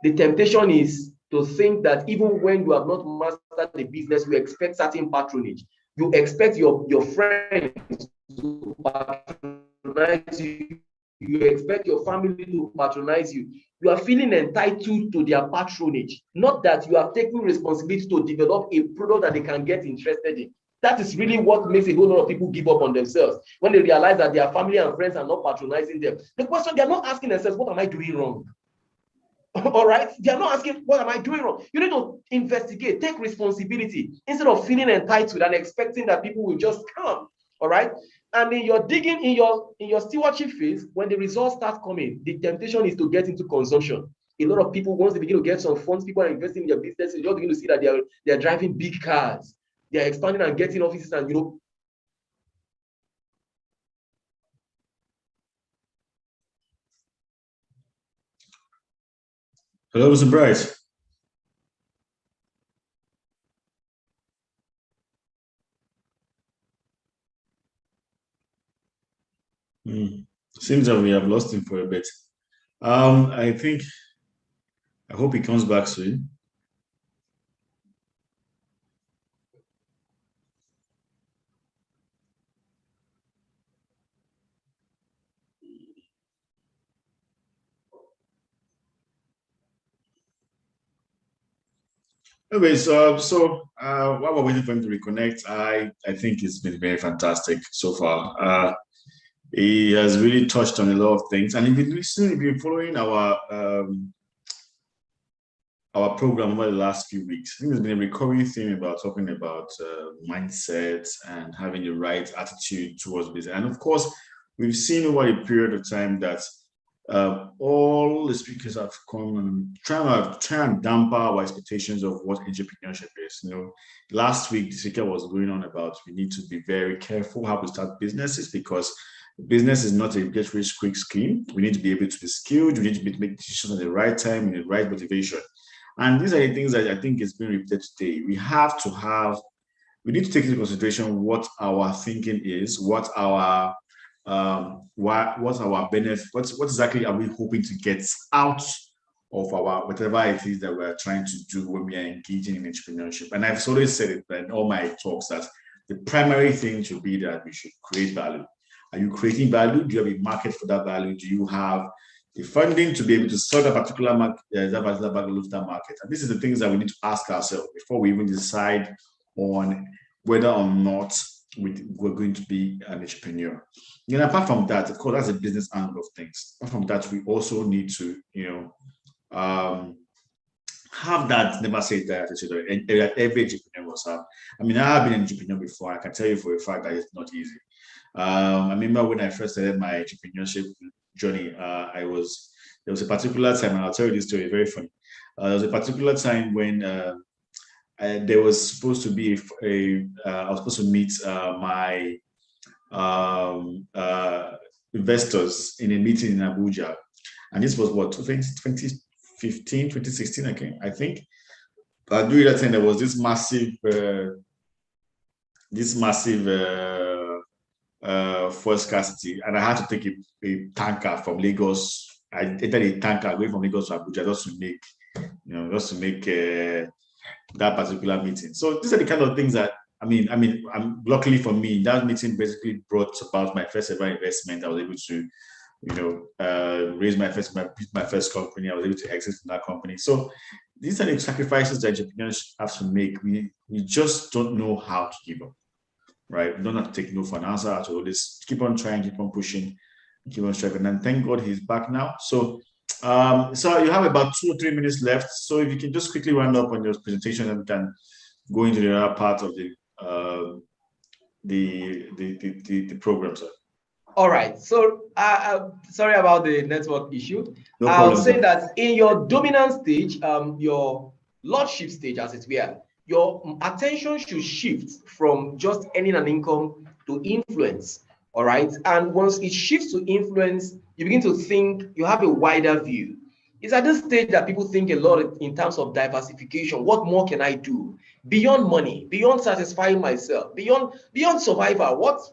The temptation is to think that even when you have not mastered the business, you expect certain patronage. You expect your friends to patronize you. You expect your family to patronize you. You are feeling entitled to their patronage, not that you are taking responsibility to develop a product that they can get interested in. That is really what makes a whole lot of people give up on themselves when they realize that their family and friends are not patronizing them. The question, they're not asking themselves, what am I doing wrong? All right, they are not asking, what am I doing wrong? You need to investigate, take responsibility instead of feeling entitled and expecting that people will just come. All right, and in your digging, in your stewardship phase, when the results start coming, the temptation is to get into consumption. A lot of people, once they begin to get some funds, people are investing in their business, you just begin to see that they are driving big cars, they are expanding and getting offices, and Hello, Mr. Bryce. Seems that we have lost him for a bit. I hope he comes back soon. Anyways, while we're waiting for him to reconnect, I think it's been very fantastic so far. He has really touched on a lot of things, and if you've been following our program over the last few weeks, I think there's been a recurring theme about talking about mindset and having the right attitude towards business. And of course, we've seen over a period of time that all the speakers have come and try and damper our expectations of what entrepreneurship is. Last week the speaker was going on about we need to be very careful how we start businesses because business is not a get rich quick scheme. We need to be able to be skilled. We need to make decisions at the right time, in the right motivation. And these are the things that I think is being repeated today. We need to take into consideration what our thinking is, what our benefit, what exactly are we hoping to get out of our whatever it is that we're trying to do when we are engaging in entrepreneurship. And I've always said it in all my talks that the primary thing should be that we should create value. Are you creating value? Do you have a market for that value? Do you have the funding to be able to serve a particular market, market? And this is the things that we need to ask ourselves before we even decide on whether or not we're going to be an entrepreneur. Apart from that, of course, that's a business angle of things. Apart from that, we also need to, have that never say die attitude that every entrepreneur must have. I mean, I have been an entrepreneur before. I can tell you for a fact that it's not easy. I remember when I first started my entrepreneurship journey, there was a particular time, and I'll tell you this story, very funny. There was a particular time when there was supposed to be I was supposed to meet my investors in a meeting in Abuja. And this was what, 2015, 2016, I think. But during that time, there was this massive fuel scarcity, and I had to take a tanker from Lagos. I entered a tanker going from Lagos to Abuja just to make that particular meeting. So these are the kind of things that I'm luckily for me, that meeting basically brought about my first ever investment. I was able to, raise my first company. I was able to exit from that company. So these are the sacrifices that entrepreneurs have to make. We just don't know how to give up, right? We don't have to take no for an answer. So just keep on trying, keep on pushing, keep on striving. And thank God he's back now. So you have about 2 or 3 minutes left. So if you can just quickly round up on your presentation and then go into the other part of the program, sir. All right. So sorry about the network issue. No problem, I'll say that in your dominant stage, your lordship stage, as it were, your attention should shift from just earning an income to influence. All right. And once it shifts to influence, you begin to think, you have a wider view. It's at this stage that people think a lot in terms of diversification. What more can I do beyond money, beyond satisfying myself, beyond survival? What's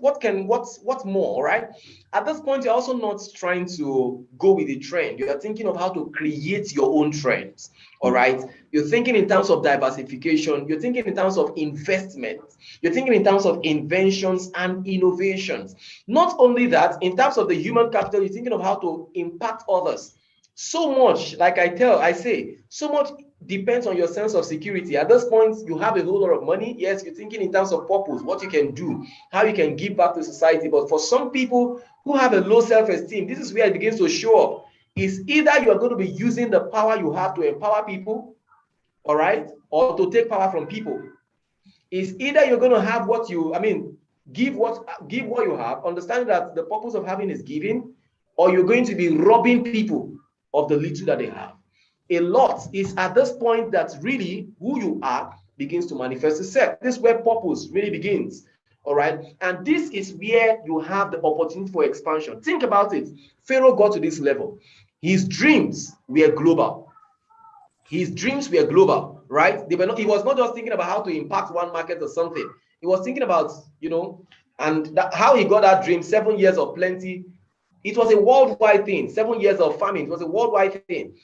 more? All right. At this point, you're also not trying to go with the trend. You are thinking of how to create your own trends. All right. You're thinking in terms of diversification. You're thinking in terms of investment. You're thinking in terms of inventions and innovations. Not only that, in terms of the human capital, you're thinking of how to impact others. So much, like I say, so much depends on your sense of security. At this point, you have a whole lot of money. Yes, you're thinking in terms of purpose, what you can do, how you can give back to society. But for some people who have a low self-esteem, this is where it begins to show up. It's either you are going to be using the power you have to empower people, all right, or to take power from people. It's either you're going to have give what you have, understanding that the purpose of having is giving, or you're going to be robbing people of the little that they have. A lot is at this point that really who you are begins to manifest itself. This is where purpose really begins. All right. And this is where you have the opportunity for expansion. Think about it. Pharaoh got to this level. His dreams were global. His dreams were global, right? He was not just thinking about how to impact one market or something. He was thinking about, and how he got that dream, 7 years of plenty, It was a worldwide thing. 7 years of famine, it was a worldwide thing.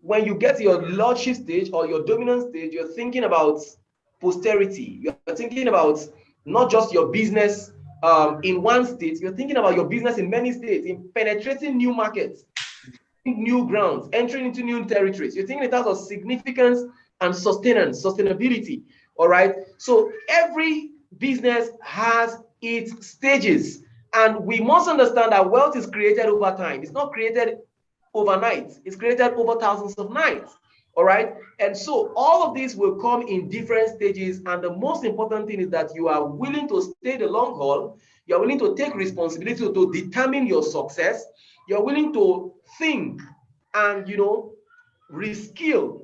When you get to your lordship stage or your dominant stage, you're thinking about posterity. You're thinking about not just your business in one state, you're thinking about your business in many states, in penetrating new markets, new grounds, entering into new territories. You're thinking in terms of significance and sustainability. All right. So every business has its stages. And we must understand that wealth is created over time. It's not created overnight. It's created over thousands of nights. All right. And so all of these will come in different stages. And the most important thing is that you are willing to stay the long haul. You're willing to take responsibility to determine your success. You're willing to think and, reskill,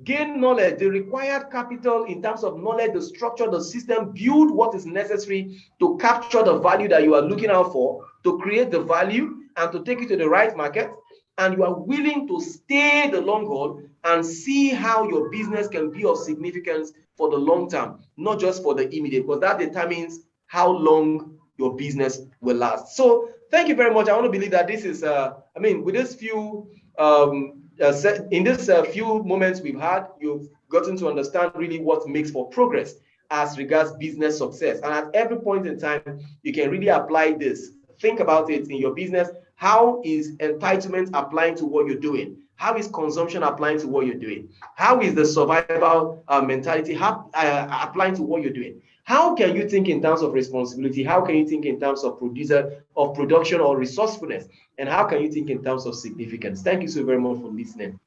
gain knowledge, the required capital in terms of knowledge, the structure, the system, build what is necessary to capture the value that you are looking out for, to create the value and to take it to the right market. And you are willing to stay the long haul and see how your business can be of significance for the long term, not just for the immediate, because that determines how long your business will last. So thank you very much. I want to believe that this is, with this few, in this few moments we've had, you've gotten to understand really what makes for progress as regards business success. And at every point in time, you can really apply this. Think about it in your business. How is entitlement applying to what you're doing? How is consumption applying to what you're doing? How is the survival mentality applying to what you're doing? How can you think in terms of responsibility? How can you think in terms of production or resourcefulness? And how can you think in terms of significance? Thank you so very much for listening.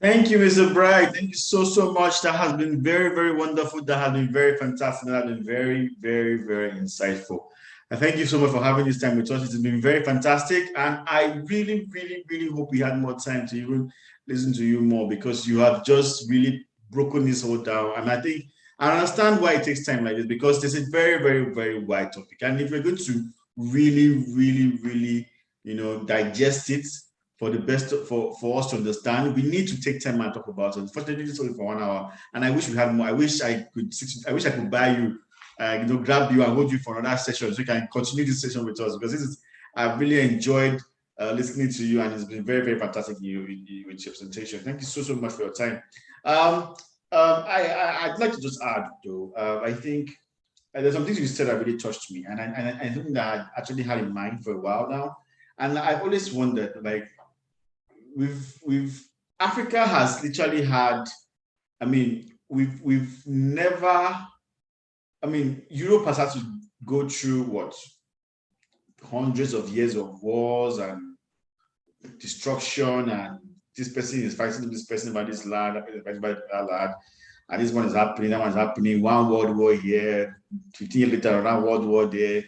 Thank you, Mr. Bright. Thank you so much. That has been very, very wonderful. That has been very fantastic. That has been very, very, very insightful. And thank you so much for having this time with us. It's been very fantastic. And I really, really, really hope we had more time to even listen to you more, because you have just really broken this whole down. And I think I understand why it takes time like this, because this is very, very, very wide topic. And if we're going to really, really, really, digest it for the best for us to understand, we need to take time and talk about it. Unfortunately, it's only for 1 hour, and I wish we had more. I wish I could buy you, grab you and hold you for another session so you can continue this session with us, because I've really enjoyed listening to you, and it's been very, very fantastic with your presentation. Thank you so much for your time. I'd like to just add though, I think there's some things you said that really touched me, and I think that I actually had in mind for a while now, and I've always wondered, like, Africa has literally had, we've never, Europe has had to go through what, hundreds of years of wars and destruction, and this person is fighting this person about this land, that person is fighting about that land, and this one is happening, that one is happening, one world war here, 15 years later, another world war there.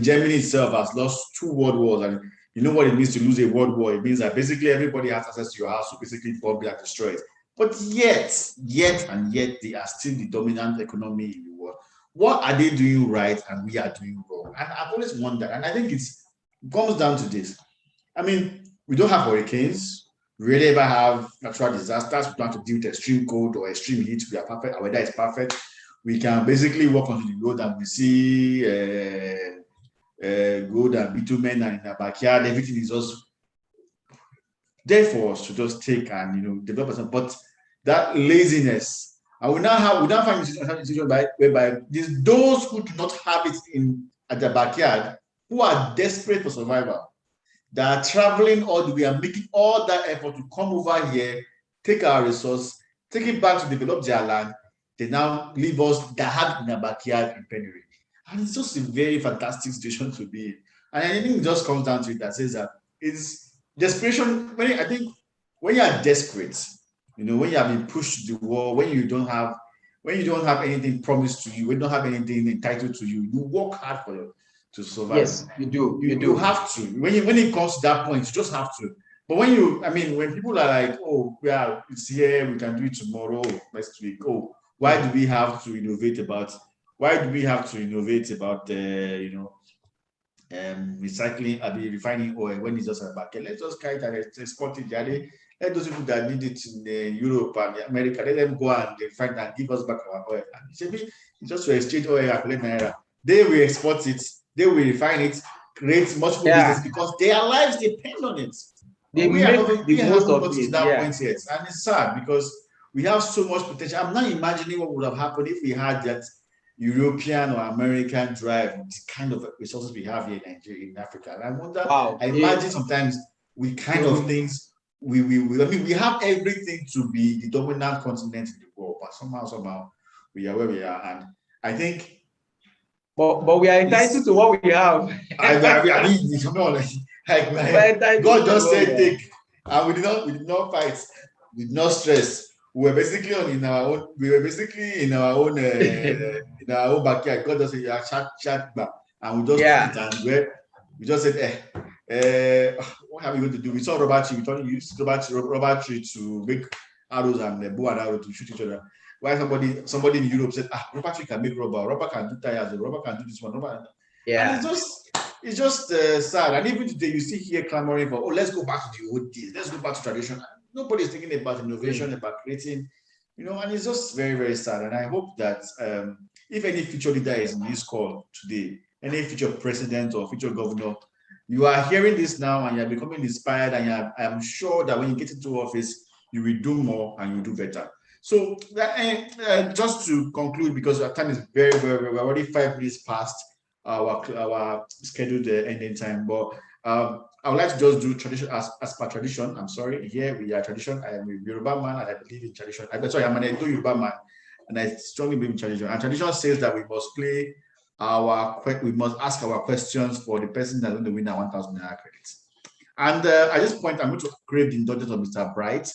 Germany itself has lost 2 world wars, and you know what it means to lose a world war? It means that basically everybody has access to your house to basically bomb and destroy it. But yet they are still the dominant economy in the world. What are they doing right and we are doing wrong? And I've always wondered, and I think it comes down to this. We don't have hurricanes. We really ever have natural disasters. We don't have to deal with extreme cold or extreme heat. We are perfect. Our weather is perfect. We can basically walk onto the road and we see gold and bitumen, and in our backyard, everything is just there for us to just take and develop something. But that laziness, and we now find a situation whereby those who do not have it at their backyard, who are desperate for survival, that are traveling all the way and making all that effort to come over here, take our resource, take it back to develop their land. They now leave us that have it in their backyard in penury. And it's just a very fantastic situation to be in. And I think it just comes down to it that says that it's desperation. I think when you are desperate, when you have been pushed to the wall, when you don't have anything promised to you, when you don't have anything entitled to you, you work hard to survive. Yes, you do. You have to. When it comes to that point, you just have to. But when people are like, oh, yeah, it's here, we can do it tomorrow, next week. Oh, why do we have to innovate about? Why do we have to innovate about recycling, refining oil when it's just a bucket? Let's just carry it and export it. Let those people that need it in Europe and America, let them go and refine and give us back our oil. And it's just to exchange oil and collect naira. They will export it, they will refine it, create multiple business because their lives depend on it. They we make haven't the most of gotten to it. that point yet, and it's sad because we have so much potential. I'm not imagining what would have happened if we had that European or American drive, the kind of resources we have here in Nigeria, in Africa. And I wonder, I imagine sometimes we kind of things, I mean, we have everything to be the dominant continent in the world, but somehow we are where we are. And I think, but we are entitled to what we have. I mean, come on, like God just said, take, and we did not fight, we did not stress. We were basically in our own backyard. God just said, chat back, and we just took it, and we just said, what are we going to do? We saw rubber tree. We used rubber tree to make arrows and bow and arrow to shoot each other. Why somebody in Europe said, rubber tree can make rubber can do tires, rubber can do this one, rubber. And it's just sad. And even today, you see here clamoring for, let's go back to the old days. Let's go back to tradition. Nobody's thinking about innovation, about creating, and it's just very, very sad. And I hope that if any future leader is in this call today, any future president or future governor, you are hearing this now and you're becoming inspired, and I'm sure that when you get into office, you will do more and you will do better. So just to conclude, because our time is very, very, very, we're already 5 minutes past our scheduled ending time, but I would like to just do tradition as per tradition. I'm sorry, here we are tradition. I am a Yoruba man and I believe in tradition. I'm an Edo Yoruba man and I strongly believe in tradition. And tradition says that we must ask our questions for the person that's going to win our 1,000 naira credits. And at this point, I'm going to crave the indulgence of Mr. Bright.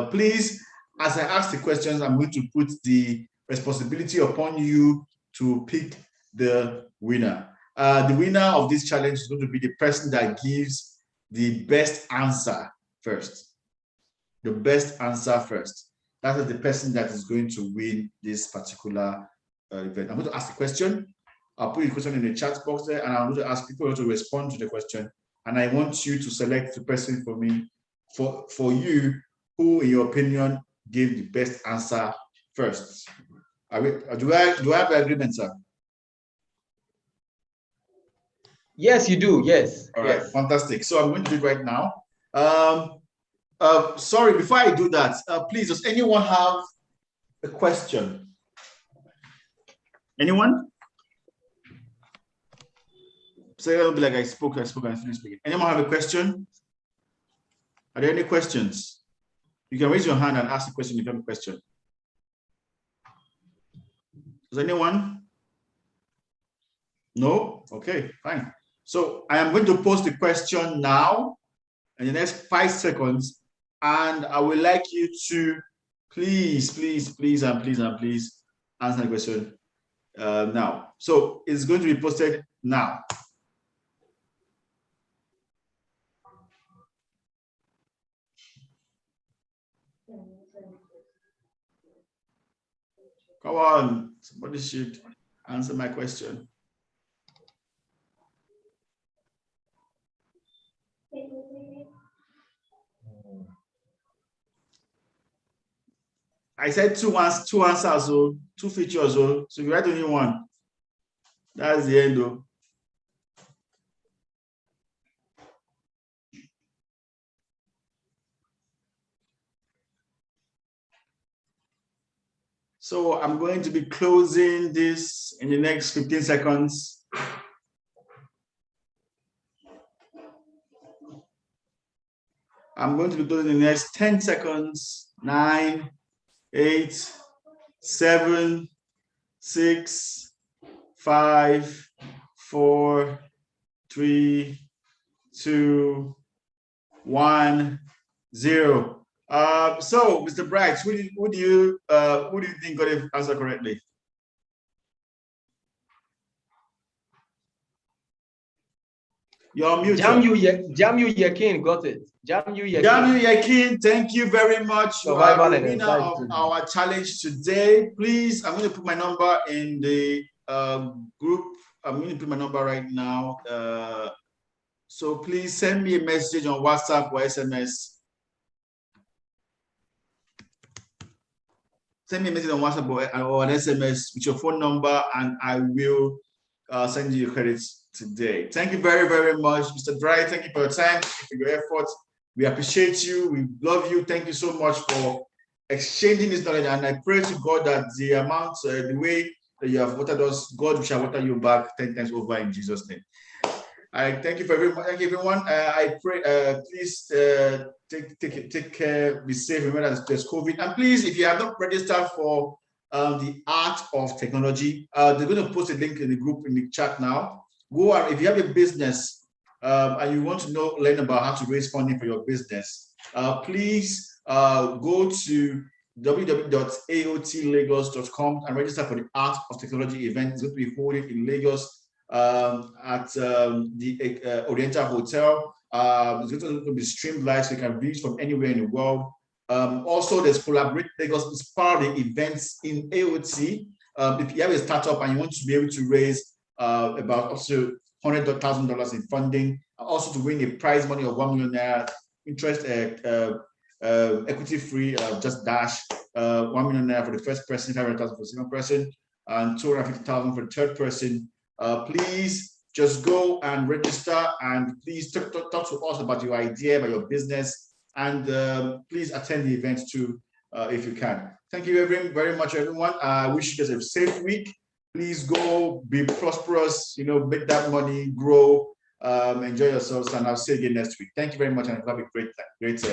Please, as I ask the questions, I'm going to put the responsibility upon you to pick the winner. The winner of this challenge is going to be the person that gives the best answer first. The best answer first. That is the person that is going to win this particular event. I'm going to ask a question. I'll put the question in the chat box there, and I'm going to ask people to respond to the question. And I want you to select the person for me, for you, who, in your opinion, gave the best answer first. Do I have agreement, sir? Yes, you do. Yes. All right, fantastic. So I'm going to do it right now. Sorry, before I do that, please, does anyone have a question? Anyone? Say it'll be like I spoke, and finished speaking. Anyone have a question? Are there any questions? You can raise your hand and ask a question if you have a question. Does anyone? No? Okay, fine. So I am going to post the question now in the next 5 seconds, and I would like you to please answer the question now. So it's going to be posted now. Come on, somebody should answer my question. I said two answers, so 2 features, so you write only one. That's the end, though. So I'm going to be closing this in the next 15 seconds. I'm going to be closing in the next 10 seconds. 9, 8, 7, 6, 5, 4, 3, 2, 1, 0. So, Mr. Bright, who do you think got the answer correctly? You're on mute. Jamyu Yakin got it. Jamyu Yakin, thank you very much. You are the winner of our challenge today. Please, I'm going to put my number in the group. I'm going to put my number right now. So please send me a message on WhatsApp or SMS. Send me a message on WhatsApp or an SMS with your phone number, and I will send you your credits today. Thank you very, very much, Mr. Dry. Thank you for your time, for your effort. We appreciate you. We love you. Thank you so much for exchanging this knowledge. And I pray to God that the amount, the way that you have watered us, God shall water you back 10 times over in Jesus' name. I thank you for everyone. Thank you, everyone. I pray, please take care, be safe. Remember that there's COVID. And please, if you have not registered for the Art of Technology, they're going to post a link in the group in the chat now. Go and if you have a business and you want to learn about how to raise funding for your business, please go to www.aotlagos.com and register for the Art of Technology event. It's going to be holding in Lagos at the Oriental Hotel. It's going to be streamed live, so you can reach from anywhere in the world. Also, there's Collaborate Lagos. It's part of the events in AOT. If you have a startup and you want to be able to raise about up to $100,000 in funding, also to win a prize money of $1 million, interest equity free, just dash $1 million for the first person, $500,000 for the second person, and $250,000 for the third person. Please just go and register, and please talk to us about your idea, about your business, and please attend the event too if you can. Thank you very much, everyone. I wish you guys a safe week. Please go, be prosperous, make that money, grow, enjoy yourselves, and I'll see you again next week. Thank you very much, and have a great night.